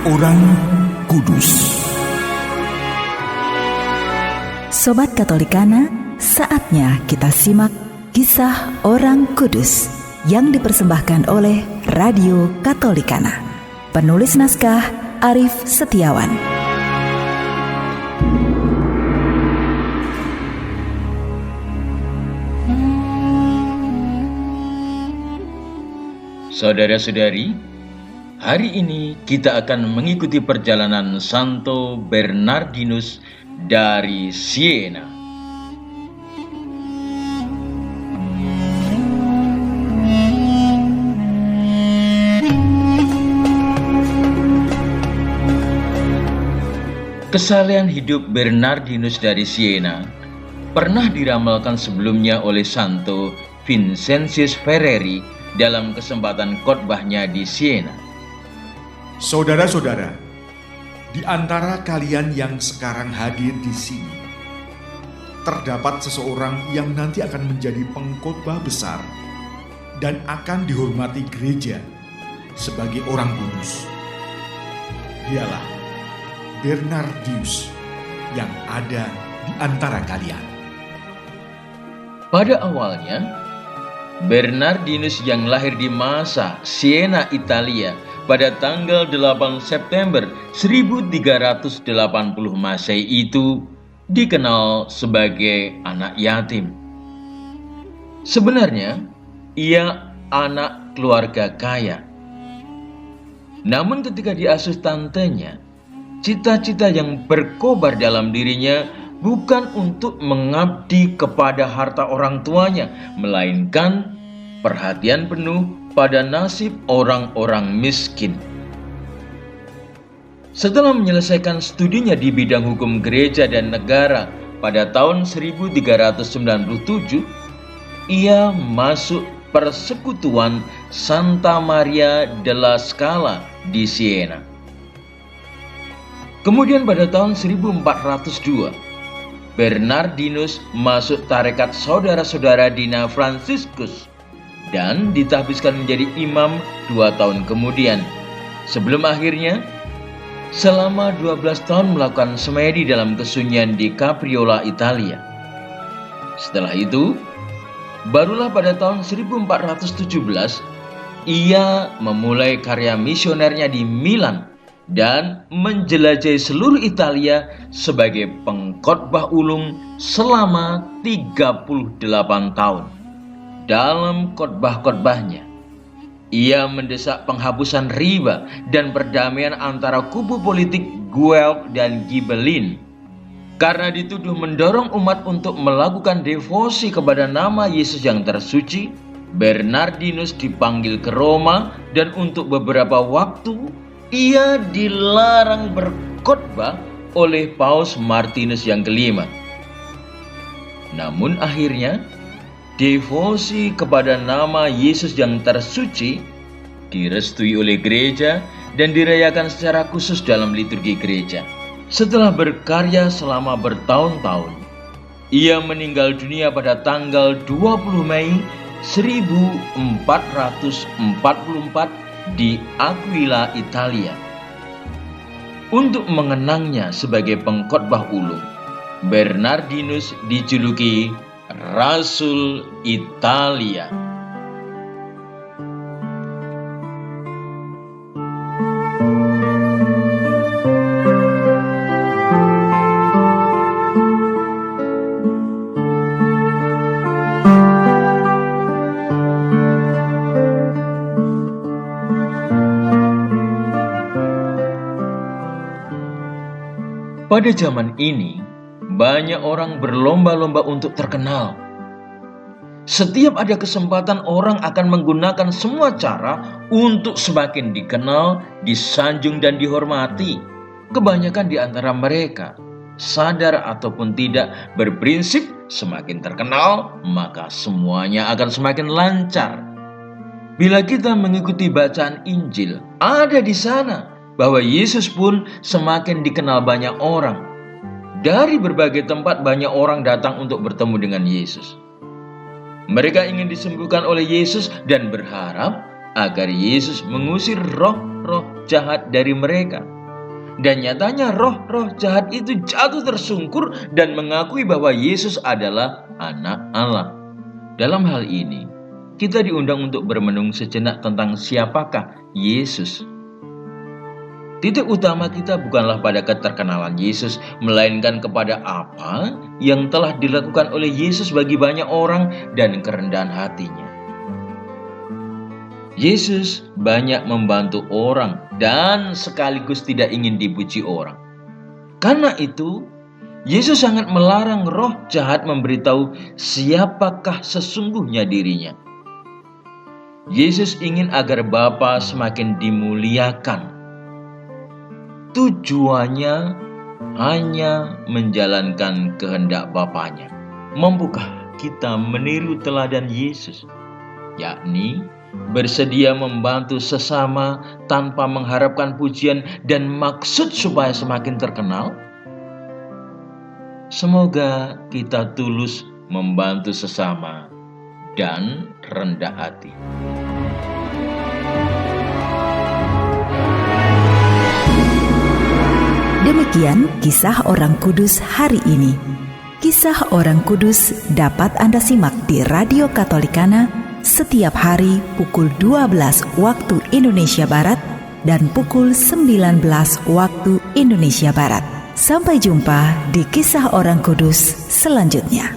Orang Kudus. Sobat Katolikana, saatnya kita simak kisah orang kudus yang dipersembahkan oleh Radio Katolikana. Penulis naskah Arif Setiawan. Saudara-saudari, hari ini kita akan mengikuti perjalanan Santo Bernardinus dari Siena. Kesalehan hidup Bernardinus dari Siena pernah diramalkan sebelumnya oleh Santo Vincentius Ferreri dalam kesempatan khotbahnya di Siena. Saudara-saudara, di antara kalian yang sekarang hadir di sini, terdapat seseorang yang nanti akan menjadi pengkhotbah besar dan akan dihormati gereja sebagai orang kudus. Dialah Bernardinus yang ada di antara kalian. Pada awalnya, Bernardinus yang lahir di Massa, Siena, Italia pada tanggal 8 September 1380 Masehi itu dikenal sebagai anak yatim. Sebenarnya, ia anak keluarga kaya. Namun ketika diasuh tantenya, cita-cita yang berkobar dalam dirinya bukan untuk mengabdi kepada harta orang tuanya, melainkan perhatian penuh pada nasib orang-orang miskin. Setelah menyelesaikan studinya di bidang hukum gereja dan negara pada tahun 1397, ia masuk persekutuan Santa Maria della Scala di Siena. Kemudian pada tahun 1402, Bernardinus masuk tarekat saudara-saudara Dina Franciscus dan ditahbiskan menjadi imam 2 tahun kemudian, sebelum akhirnya selama 12 tahun melakukan semedi dalam kesunyian di Capriola, Italia. Setelah itu, barulah pada tahun 1417 ia memulai karya misionernya di Milan dan menjelajahi seluruh Italia sebagai pengkhotbah ulung selama 38 tahun. Dalam khotbah-khotbahnya, ia mendesak penghapusan riba dan perdamaian antara kubu politik Guelf dan Ghibelline. Karena dituduh mendorong umat untuk melakukan devosi kepada nama Yesus yang tersuci, Bernardinus dipanggil ke Roma dan untuk beberapa waktu ia dilarang berkhotbah oleh Paus Martinus yang kelima. Namun akhirnya, devosi kepada nama Yesus yang tersuci direstui oleh gereja dan dirayakan secara khusus dalam liturgi gereja. Setelah berkarya selama bertahun-tahun, ia meninggal dunia pada tanggal 20 Mei 1444 di Aquila, Italia. Untuk mengenangnya sebagai pengkhotbah ulung, Bernardinus dijuluki Rasul Italia. Pada zaman ini, banyak orang berlomba-lomba untuk terkenal. Setiap ada kesempatan, orang akan menggunakan semua cara untuk semakin dikenal, disanjung, dan dihormati. Kebanyakan di antara mereka, sadar ataupun tidak, berprinsip semakin terkenal, maka semuanya akan semakin lancar. Bila kita mengikuti bacaan Injil, ada di sana bahwa Yesus pun semakin dikenal banyak orang. Dari berbagai tempat banyak orang datang untuk bertemu dengan Yesus. Mereka ingin disembuhkan oleh Yesus dan berharap agar Yesus mengusir roh-roh jahat dari mereka. Dan nyatanya roh-roh jahat itu jatuh tersungkur dan mengakui bahwa Yesus adalah anak Allah. Dalam hal ini, kita diundang untuk bermenung sejenak tentang siapakah Yesus. Titik utama kita bukanlah pada keterkenalan Yesus, melainkan kepada apa yang telah dilakukan oleh Yesus bagi banyak orang dan kerendahan hatinya. Yesus banyak membantu orang dan sekaligus tidak ingin dipuji orang. Karena itu, Yesus sangat melarang roh jahat memberitahu siapakah sesungguhnya dirinya. Yesus ingin agar Bapa semakin dimuliakan. Tujuannya hanya menjalankan kehendak Bapanya. Mampukah kita meniru teladan Yesus? Yakni bersedia membantu sesama tanpa mengharapkan pujian dan maksud supaya semakin terkenal? Semoga kita tulus membantu sesama dan rendah hati. Demikian kisah orang kudus hari ini. Kisah orang kudus dapat Anda simak di Radio Katolikana setiap hari pukul 12 waktu Indonesia Barat dan pukul 19 waktu Indonesia Barat. Sampai jumpa di kisah orang kudus selanjutnya.